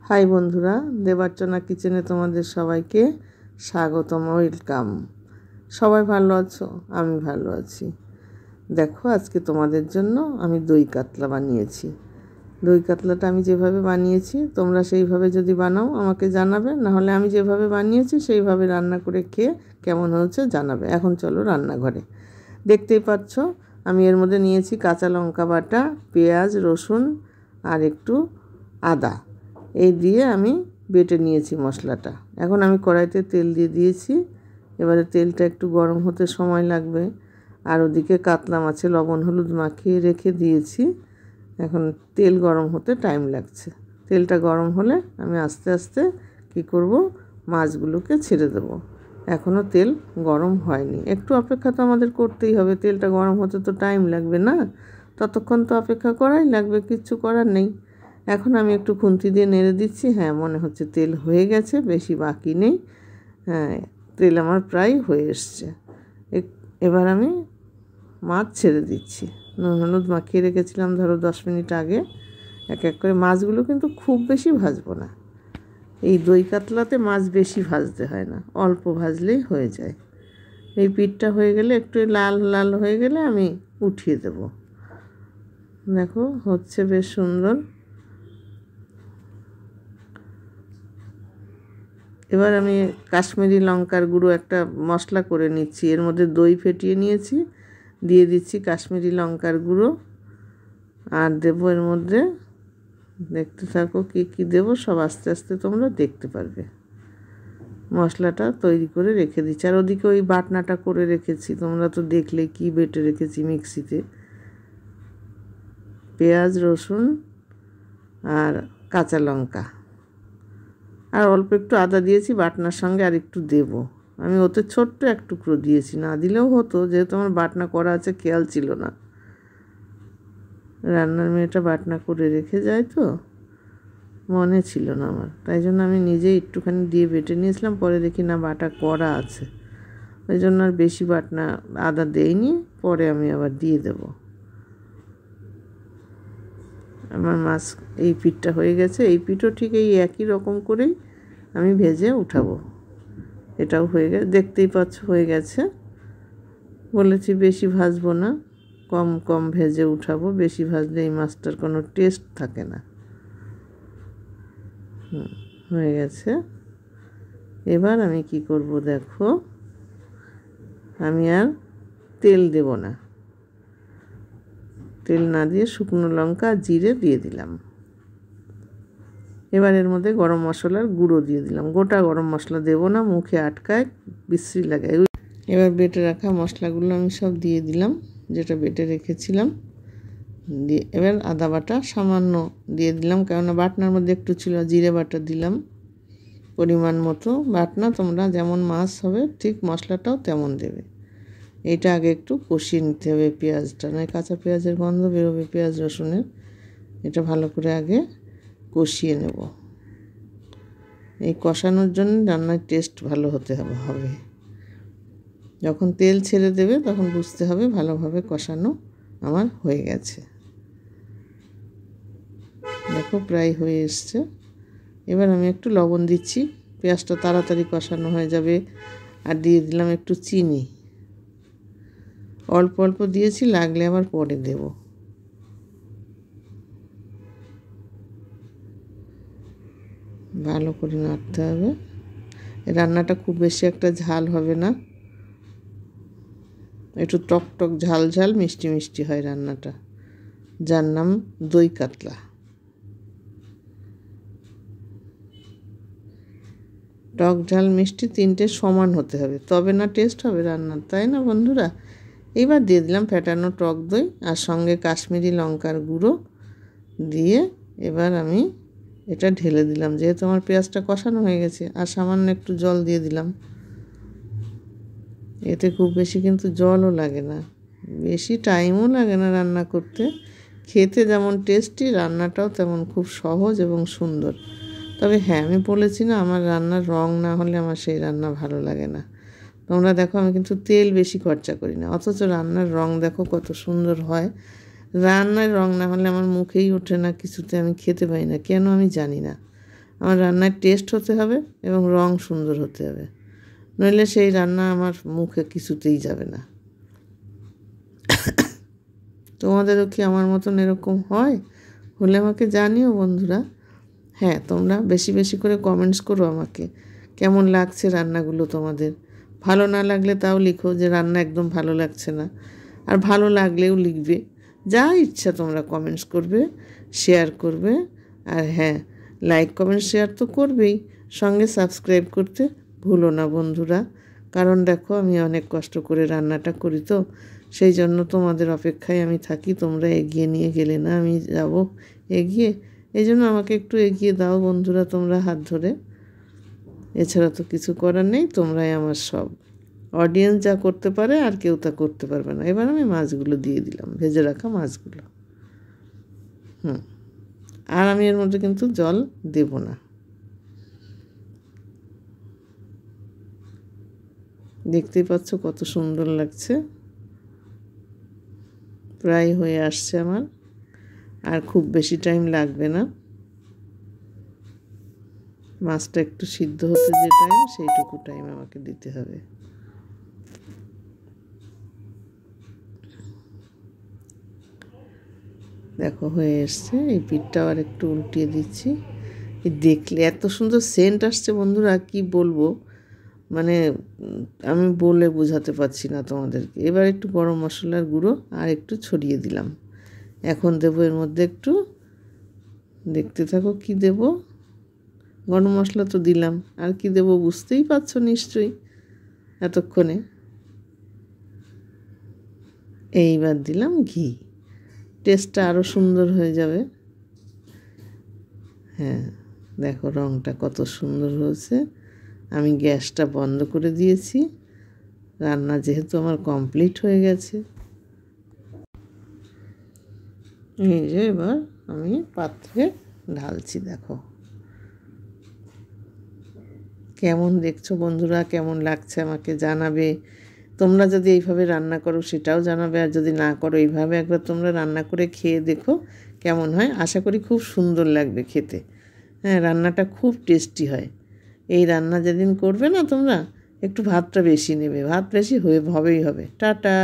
High বন্ধুরা, দেবার্চনা কিচেনে তোমাদের সবাইকে স্বাগতম, ওয়েলকাম। সবাই ভালো আছো? আমি ভালো আছি। দেখো, আজকে তোমাদের জন্য আমি দই কাতলা বানিয়েছি। দই কাতলাটা আমি যেভাবে বানিয়েছি তোমরা সেইভাবে যদি বানাও আমাকে জানাবে, নাহলে আমি যেভাবে বানিয়েছি সেইভাবে রান্না করে খেয়ে কেমন হয়েছে জানাবে। এখন চলো রান্নাঘরে। দেখতেই পাচ্ছ আমি এর মধ্যে নিয়েছি কাঁচা লঙ্কা বাটা, পেঁয়াজ, রসুন আর একটু আদা। এই দিয়ে আমি বেটে নিয়েছি মশলাটা। এখন আমি কড়াইতে তেল দিয়ে দিয়েছি। এবারে তেলটা একটু গরম হতে সময় লাগবে। আর ওদিকে কাতলা মাছে লবণ হলুদ মাখিয়ে রেখে দিয়েছি। এখন তেল গরম হতে টাইম লাগছে। তেলটা গরম হলে আমি আস্তে আস্তে কি করব, মাছগুলোকে ছেড়ে দেব। এখনও তেল গরম হয়নি, একটু অপেক্ষা তো আমাদের করতেই হবে। তেলটা গরম হতে তো টাইম লাগবে না, ততক্ষণ তো অপেক্ষা করাই লাগবে, কিচ্ছু করার নেই। এখন আমি একটু খুন্তি দিয়ে নেড়ে দিচ্ছি। হ্যাঁ, মনে হচ্ছে তেল হয়ে গেছে, বেশি বাকি নেই। হ্যাঁ, তেল আমার প্রায় হয়ে এসছে। এবার আমি মাছ ছেড়ে দিচ্ছি। নুন হলুদ মাখিয়ে রেখেছিলাম ধরো 10 মিনিট আগে। এক এক করে মাছগুলো কিন্তু খুব বেশি ভাজবো না। এই দই কাতলাতে মাছ বেশি ভাজতে হয় না, অল্প ভাজলেই হয়ে যায়। এই পিঠটা হয়ে গেলে, একটু লাল লাল হয়ে গেলে আমি উঠিয়ে দেব। দেখো হচ্ছে বেশ সুন্দর। এবার আমি কাশ্মীরি লঙ্কার গুঁড়ো একটা মশলা করে নিচ্ছি। এর মধ্যে দই ফেটিয়ে নিয়েছি, দিয়ে দিচ্ছি কাশ্মীরি লঙ্কার গুঁড়ো। আর দেবো এর মধ্যে, দেখতে থাকো কী কী দেবো সব আস্তে আস্তে তোমরা দেখতে পারবে। মশলাটা তৈরি করে রেখে দিচ্ছি। আর ওদিকে ওই বাটনাটা করে রেখেছি, তোমরা তো দেখলে কি বেটে রেখেছি মিক্সিতে। পেঁয়াজ, রসুন আর কাঁচা লঙ্কা আর অল্প একটু আদা দিয়েছি বাটনার সঙ্গে, আর একটু দেব। আমি ওতে ছোট্ট এক টুকরো দিয়েছি, না দিলেও হতো, যেহেতু আমার বাটনা করা আছে খেয়াল ছিল না। রান্নার মেয়েটা বাটনা করে রেখে যায় তো, মনে ছিল না আমার, তাই জন্য আমি নিজেই একটুখানি দিয়ে বেটে নিয়েছিলাম। পরে দেখি না বাটা করা আছে, ওই জন্য আর বেশি বাটনা আদা দেইনি। পরে আমি আবার দিয়ে দেব। আমার মাছ এই পিঠটা হয়ে গেছে। এই পিঠও ঠিক এই একই রকম করেই আমি ভেজে উঠাবো। এটাও হয়ে গেছে, দেখতেই পাচ্ছ হয়ে গেছে। বলেছি বেশি ভাজবো না, কম কম ভেজে উঠাবো। বেশি ভাজলে এই মাছটার কোনো টেস্ট থাকে না। হয়ে গেছে। এবার আমি কি করব দেখো, আমি আর তেল দেব না। তেল না দিয়ে শুকনো লঙ্কা আর জিরে দিয়ে দিলাম। এবার এর মধ্যে গরম মশলার গুঁড়ো দিয়ে দিলাম। গোটা গরম মশলা দেব না, মুখে আটকায়, বিশ্রী লাগে। এবার বেটে রাখা মশলাগুলো আমি সব দিয়ে দিলাম, যেটা বেটে রেখেছিলাম। দিয়ে এবার আদা বাটা সামান্য দিয়ে দিলাম, কেননা বাটনার মধ্যে একটু ছিল। জিরে বাটা দিলাম পরিমাণ মতো। বাটনা তোমরা যেমন মাছ হবে ঠিক মশলাটাও তেমন দেবে। এটা আগে একটু কষিয়ে নিতে হবে পেঁয়াজটা, নয় কাঁচা পেঁয়াজের গন্ধ বেরোবে পেঁয়াজ রসুনের। এটা ভালো করে আগে কষিয়ে নেব। এই কষানোর জন্য রান্নার টেস্ট ভালো হতে হবে। যখন তেল ছেড়ে দেবে তখন বুঝতে হবে ভালোভাবে কষানো আমার হয়ে গেছে। দেখো প্রায় হয়ে এসছে। এবার আমি একটু লবণ দিচ্ছি, পেঁয়াজটা তাড়াতাড়ি কষানো হয়ে যাবে। আর দিয়ে দিলাম একটু চিনি, অল্প অল্প দিয়েছি, লাগলে আবার পরে দেব। ভালো করে নাড়তে হবে। রান্নাটা খুব বেশি একটা ঝাল হবে না, একটু টক টক ঝাল ঝাল মিষ্টি মিষ্টি হয় রান্নাটা, যার নাম দই কাতলা। টক ঝাল মিষ্টি তিনটে সমান হতে হবে, তবে না টেস্ট হবে রান্নার, তাই না বন্ধুরা? এইবার দিয়ে দিলাম ফ্যাটানো টক দই আর সঙ্গে কাশ্মীরি লঙ্কার গুঁড়ো দিয়ে এবার আমি এটা ঢেলে দিলাম। যেহেতু আমার পেঁয়াজটা কষানো হয়ে গেছে, আর সামান্য একটু জল দিয়ে দিলাম। এতে খুব বেশি কিন্তু জলও লাগে না, বেশি টাইমও লাগে না রান্না করতে। খেতে যেমন টেস্টি, রান্নাটাও তেমন খুব সহজ এবং সুন্দর। তবে হ্যাঁ, আমি বলেছি না, আমার রান্নার রং না হলে আমার সেই রান্না ভালো লাগে না। তোমরা দেখো আমি কিন্তু তেল বেশি খরচা করি না, অথচ রান্নার রং দেখো কত সুন্দর হয়। রান্নার রং না হলে আমার মুখেই ওঠে না, কিছুতে আমি খেতে পাই না, কেন আমি জানি না। আমার রান্নার টেস্ট হতে হবে এবং রং সুন্দর হতে হবে, নইলে সেই রান্না আমার মুখে কিছুতেই যাবে না। তোমাদেরও কি আমার মতন এরকম হয়? হলে আমাকে জানিও বন্ধুরা। হ্যাঁ, তোমরা বেশি বেশি করে কমেন্টস করো আমাকে, কেমন লাগছে রান্নাগুলো তোমাদের। ভালো না লাগলে তাও লিখো যে রান্না একদম ভালো লাগছে না, আর ভালো লাগলেও লিখবে। যা ইচ্ছা তোমরা কমেন্টস করবে, শেয়ার করবে। আর হ্যাঁ, লাইক কমেন্ট শেয়ার তো করবেই, সঙ্গে সাবস্ক্রাইব করতে ভুলো না বন্ধুরা। কারণ দেখো, আমি অনেক কষ্ট করে রান্নাটা করি, তো সেই জন্য তোমাদের অপেক্ষায় আমি থাকি। তোমরা এগিয়ে নিয়ে গেলে না আমি যাব এগিয়ে, এই জন্য আমাকে একটু এগিয়ে দাও বন্ধুরা, তোমরা হাত ধরে। এছাড়া তো কিছু করার নেই, তোমরাই আমার সব। অডিয়েন্স যা করতে পারে আর কেউ তা করতে পারবে না। এবার আমি মাছগুলো দিয়ে দিলাম, ভেজে রাখা মাছগুলো। আর আমি এর মধ্যে কিন্তু জল দেব না। দেখতেই পাচ্ছ কত সুন্দর লাগছে। প্রায় হয়ে আসছে আমার, আর খুব বেশি টাইম লাগবে না। মাছটা একটু সিদ্ধ হতে যে টাইম, সেইটুকু টাইম আমাকে দিতে হবে। দেখো হয়ে এসছে। এই পিঠটাও আর একটু উল্টিয়ে দিচ্ছি। দেখলে এত সুন্দর সেন্ট আসছে বন্ধুরা, কি বলবো, মানে আমি বলে বোঝাতে পারছি না তোমাদেরকে। এবার একটু গরম মশলার গুঁড়ো আর একটু ছড়িয়ে দিলাম। এখন দেবো এর মধ্যে একটু, দেখতে থাকো কি দেব। গরম মশলা তো দিলাম, আর কি দেব বুঝতেই পারছো নিশ্চয়ই এতক্ষণে। এইবার দিলাম ঘি, টেস্টটা আরও সুন্দর হয়ে যাবে। হ্যাঁ, দেখো রঙটা কত সুন্দর হয়েছে। আমি গ্যাসটা বন্ধ করে দিয়েছি, রান্না যেহেতু আমার কমপ্লিট হয়ে গেছে। এই যে এবার আমি পাত্রে ঢালছি। দেখো কেমন দেখছো বন্ধুরা, কেমন লাগছে আমাকে জানাবে। তোমরা যদি এইভাবে রান্না করো সেটাও জানাবে, আর যদি না করো এইভাবে একবার তোমরা রান্না করে খেয়ে দেখো কেমন হয়। আশা করি খুব সুন্দর লাগবে খেতে। হ্যাঁ, রান্নাটা খুব টেস্টি হয়। এই রান্না যেদিন করবে না তোমরা, একটু ভাতটা বেশি নেবে, ভাত বেশি হবেই হবে। টাটা।